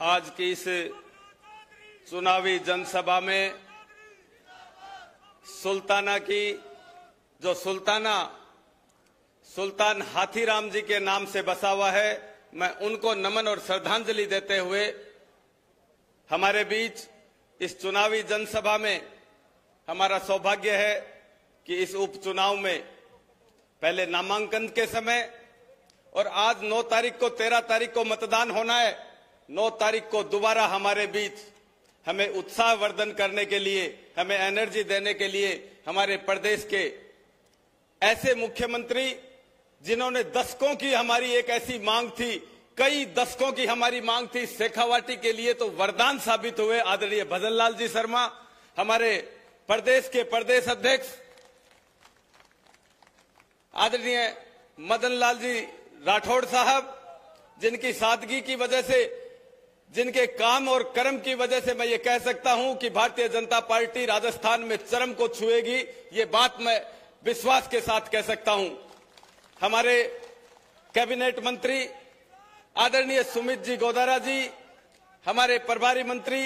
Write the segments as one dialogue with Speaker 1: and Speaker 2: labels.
Speaker 1: आज की इस चुनावी जनसभा में सुल्ताना की जो सुल्तान हाथीराम जी के नाम से बसा हुआ है, मैं उनको नमन और श्रद्धांजलि देते हुए हमारे बीच इस चुनावी जनसभा में हमारा सौभाग्य है कि इस उपचुनाव में पहले नामांकन के समय और आज 9 तारीख को 13 तारीख को मतदान होना है। 9 तारीख को दोबारा हमारे बीच हमें उत्साहवर्धन करने के लिए, हमें एनर्जी देने के लिए हमारे प्रदेश के ऐसे मुख्यमंत्री जिन्होंने दशकों की हमारी एक ऐसी मांग थी, कई दशकों की हमारी मांग थी, शेखावाटी के लिए तो वरदान साबित हुए आदरणीय भजन लाल जी शर्मा, हमारे प्रदेश के प्रदेश अध्यक्ष आदरणीय मदन लाल जी राठौड़ साहब, जिनकी सादगी की वजह से, जिनके काम और कर्म की वजह से मैं ये कह सकता हूं कि भारतीय जनता पार्टी राजस्थान में चरम को छुएगी, ये बात मैं विश्वास के साथ कह सकता हूं। हमारे कैबिनेट मंत्री आदरणीय सुमित जी गोदारा जी, हमारे प्रभारी मंत्री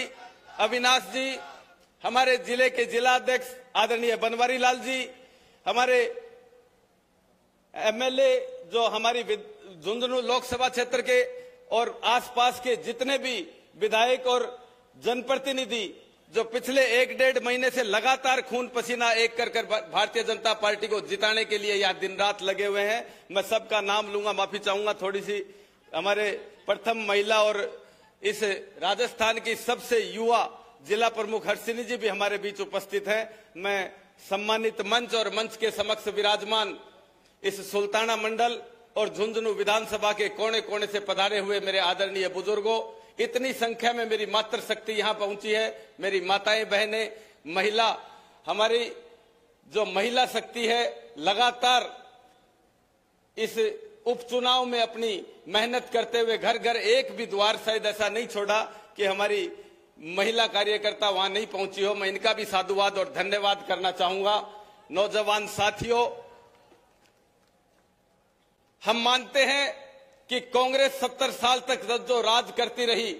Speaker 1: अविनाश जी, हमारे जिले के जिलाध्यक्ष आदरणीय बनवारी लाल जी, हमारे एमएलए जो हमारी झुंझुनू लोकसभा क्षेत्र के और आसपास के जितने भी विधायक और जनप्रतिनिधि जो पिछले 1-1.5 महीने से लगातार खून पसीना एक कर भारतीय जनता पार्टी को जिताने के लिए यहाँ दिन रात लगे हुए हैं, मैं सबका नाम लूंगा, माफी चाहूंगा थोड़ी सी। हमारे प्रथम महिला और इस राजस्थान की सबसे युवा जिला प्रमुख हर्षिनी जी भी हमारे बीच उपस्थित हैं। मैं सम्मानित मंच और मंच के समक्ष विराजमान इस सुल्ताना मंडल और झुंझुनू विधानसभा के कोने कोने से पधारे हुए मेरे आदरणीय बुजुर्गों, इतनी संख्या में मेरी मातृशक्ति यहाँ पहुंची है, मेरी माताएं बहनें, महिला, हमारी जो महिला शक्ति है लगातार इस उपचुनाव में अपनी मेहनत करते हुए घर घर एक भी द्वार शायद ऐसा नहीं छोड़ा कि हमारी महिला कार्यकर्ता वहां नहीं पहुंची हो। मैं इनका भी साधुवाद और धन्यवाद करना चाहूंगा। नौजवान साथियों, हम मानते हैं कि कांग्रेस 70 साल तक जो राज करती रही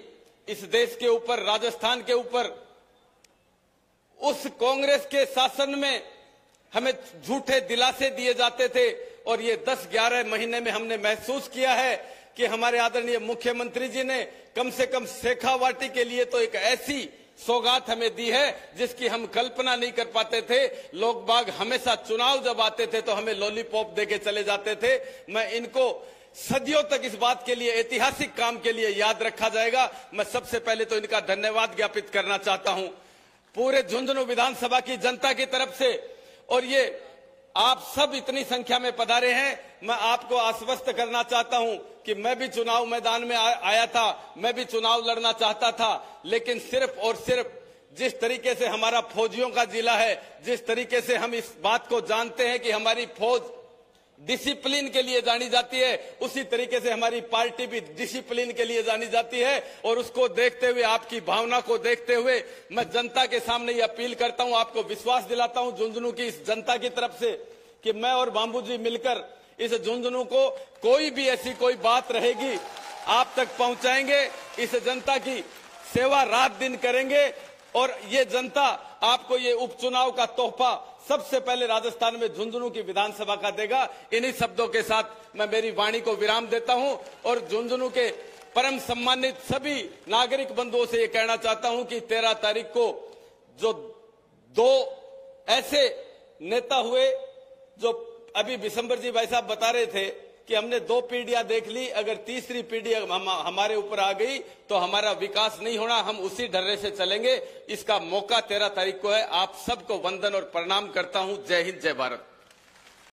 Speaker 1: इस देश के ऊपर, राजस्थान के ऊपर, उस कांग्रेस के शासन में हमें झूठे दिलासे दिए जाते थे और ये 10-11 महीने में हमने महसूस किया है कि हमारे आदरणीय मुख्यमंत्री जी ने कम से कम शेखावाटी के लिए तो एक ऐसी सौगात हमें दी है जिसकी हम कल्पना नहीं कर पाते थे। लोग बाग हमेशा चुनाव जब आते थे तो हमें लॉलीपॉप देके चले जाते थे। मैं इनको सदियों तक इस बात के लिए, ऐतिहासिक काम के लिए याद रखा जाएगा। मैं सबसे पहले तो इनका धन्यवाद ज्ञापित करना चाहता हूं पूरे झुंझुनू विधानसभा की जनता की तरफ से। और ये आप सब इतनी संख्या में पधारे हैं, मैं आपको आश्वस्त करना चाहता हूं कि मैं भी चुनाव मैदान में आया था, मैं भी चुनाव लड़ना चाहता था, लेकिन सिर्फ और सिर्फ जिस तरीके से हमारा फौजियों का जिला है, जिस तरीके से हम इस बात को जानते हैं कि हमारी फौज डिसिप्लिन के लिए जानी जाती है, उसी तरीके से हमारी पार्टी भी डिसिप्लिन के लिए जानी जाती है। और उसको देखते हुए, आपकी भावना को देखते हुए मैं जनता के सामने ये अपील करता हूं, आपको विश्वास दिलाता हूं झुंझुनू की इस जनता की तरफ से कि मैं और बाबू जी मिलकर इस झुंझुनू को कोई भी ऐसी कोई बात रहेगी आप तक पहुंचाएंगे। इस जनता की सेवा रात दिन करेंगे और ये जनता आपको ये उपचुनाव का तोहफा सबसे पहले राजस्थान में झुंझुनू की विधानसभा का देगा। इन्हीं शब्दों के साथ मैं मेरी वाणी को विराम देता हूं और झुंझुनू के परम सम्मानित सभी नागरिक बंधुओं से ये कहना चाहता हूं कि 13 तारीख को जो 2 ऐसे नेता हुए, जो अभी बिशंबर जी भाई साहब बता रहे थे कि हमने 2 पीढ़ियां देख ली, अगर तीसरी पीढ़ी हमारे ऊपर आ गई तो हमारा विकास नहीं होना, हम उसी ढर्रे से चलेंगे। इसका मौका 13 तारीख को है। आप सबको वंदन और प्रणाम करता हूं। जय हिंद, जय भारत।